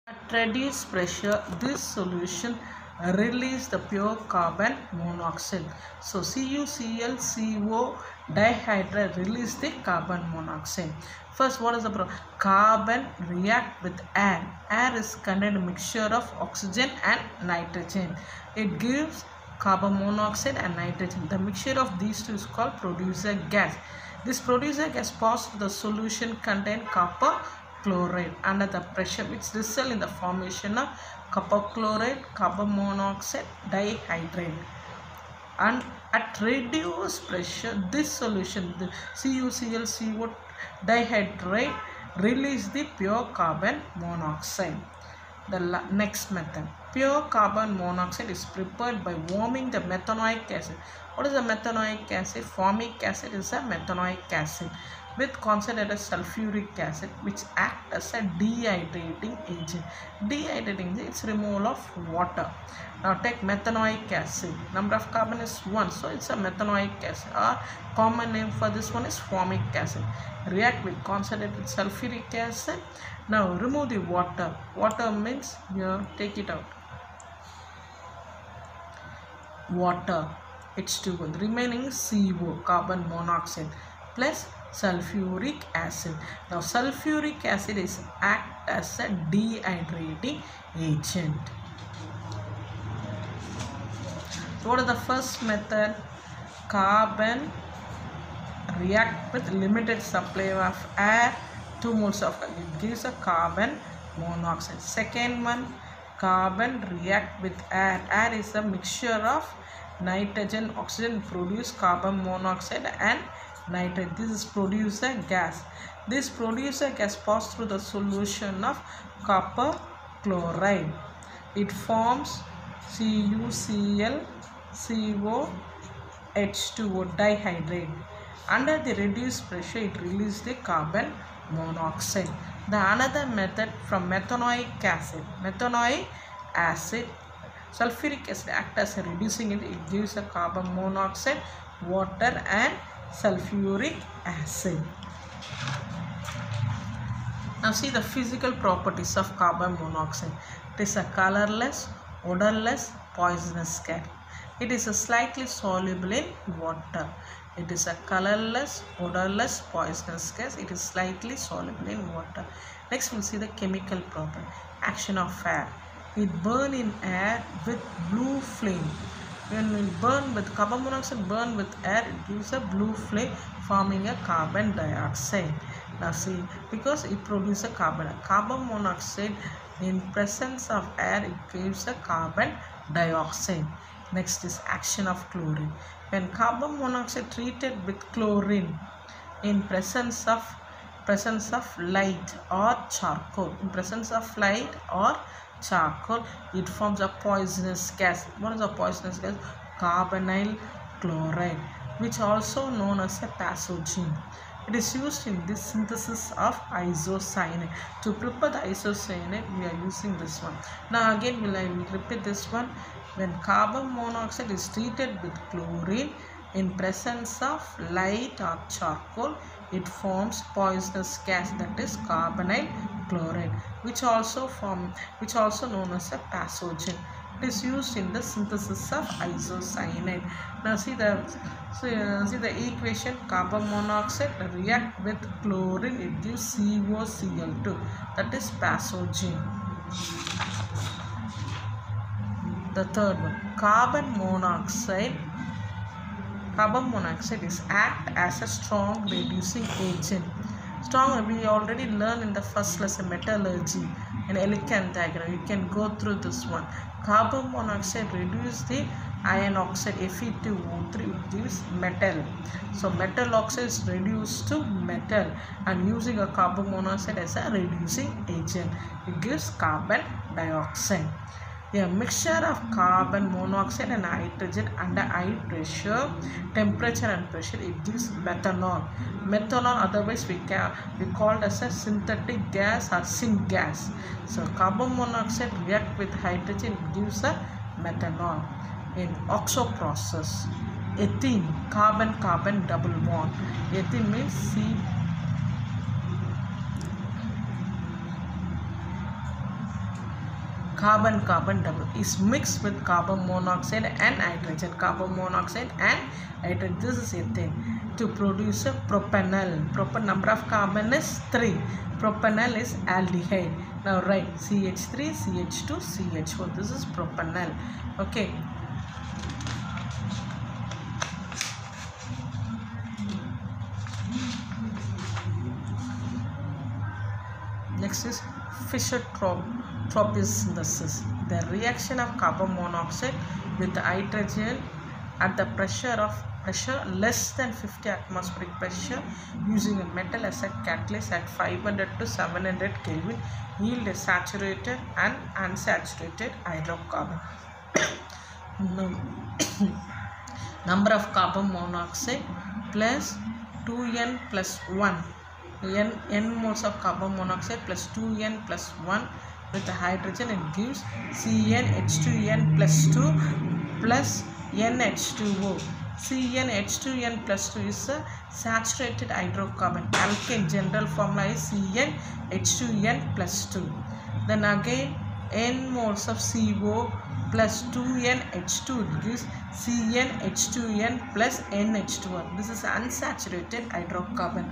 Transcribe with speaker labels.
Speaker 1: At reduced pressure, this solution release the pure carbon monoxide. So CuCl CO dihydride release the carbon monoxide. First, what is the problem? Carbon react with air. Air is contained mixture of oxygen and nitrogen. It gives carbon monoxide and nitrogen. The mixture of these two is called producer gas. This producer gas passes through the solution contain copper chloride under the pressure, which result in the formation of copper chloride, carbon monoxide, dihydrate. And at reduced pressure, this solution, the CuCl CO dihydrate, release the pure carbon monoxide. The next method, pure carbon monoxide is prepared by warming the methanoic acid. What is the methanoic acid? Formic acid is a methanoic acid with concentrated sulfuric acid, which act as a dehydrating agent. Dehydrating is removal of water. Now take methanoic acid. Number of carbon is 1, so it's a methanoic acid. Or common name for this one is formic acid. React with concentrated sulfuric acid. Now remove the water. Water means here, take it out. Water, H2O. The remaining CO, carbon monoxide, plus sulfuric acid. Now sulfuric acid is act as a dehydrating agent. So what is the first method? Carbon react with limited supply of air, 2 moles of air. It gives a carbon monoxide. Second one, carbon react with air. Air is a mixture of nitrogen, oxygen, produce carbon monoxide and nitrate. This is producer gas. This producer gas passes through the solution of copper chloride. It forms CuCl CO H2O dihydrate. Under the reduced pressure, it releases the carbon monoxide. The another method from methanoic acid. Methanoic acid, sulfuric acid act as a reducing it. It gives a carbon monoxide, water and sulfuric acid. Now see the physical properties of carbon monoxide. It is a colorless, odorless, poisonous gas. It is a slightly soluble in water. It is a colorless, odorless, poisonous gas. It is slightly soluble in water. Next we'll see the chemical property. Action of air. It burns in air with blue flame. When we burn with carbon monoxide, burn with air, it gives a blue flame forming a carbon dioxide. Now see, because it produces a carbon monoxide, in presence of air, it gives a carbon dioxide. Next is action of chlorine. When carbon monoxide treated with chlorine in presence of light or charcoal, it forms a poisonous gas. What is a poisonous gas? Carbonyl chloride, which also known as a pathogen. It is used in the synthesis of isocyanate. To prepare the isocyanate, we are using this one. Now again, I will repeat this one. When carbon monoxide is treated with chlorine in presence of light or charcoal, it forms poisonous gas, that is carbonyl chloride, which also known as a pathogen. It is used in the synthesis of isocyanate. Now see the equation. Carbon monoxide react with chlorine, it gives COCl2, that is pathogen. The third one, carbon monoxide is act as a strong reducing agent. Strong, we already learned in the first lesson, metallurgy and Elegant diagram. You can go through this one. Carbon monoxide reduces the iron oxide Fe2O3, it gives metal. So metal oxide is reduced to metal, and using a carbon monoxide as a reducing agent, it gives carbon dioxide. A mixture of carbon monoxide and nitrogen under high pressure, temperature and pressure, it gives methanol. Methanol, otherwise we called as a synthetic gas or syn gas. So carbon monoxide react with hydrogen, it gives a methanol. In oxo process, ethene, carbon double bond. Ethene means C carbon double is mixed with carbon monoxide and hydrogen. Carbon monoxide and hydrogen. This is ethane to produce a propanol. Propan number of carbon is 3. Propanol is aldehyde. Now write CH3, CH2, CH4. This is propanol. Okay. Next is Fischer-Tropsch synthesis. The reaction of carbon monoxide with hydrogen at the pressure less than 50 atmospheric pressure using a metal as a catalyst at 500 to 700 Kelvin yield a saturated and unsaturated hydrocarbon. Number of carbon monoxide plus 2n plus 1. N moles of carbon monoxide plus 2n plus 1 with the hydrogen, it gives CnH2n plus 2 plus NH2O. CnH2n plus 2 is a saturated hydrocarbon. Alkane general formula is CnH2n plus 2. Then again N moles of CO plus 2NH2 gives CnH2n plus NH2. This is unsaturated hydrocarbon.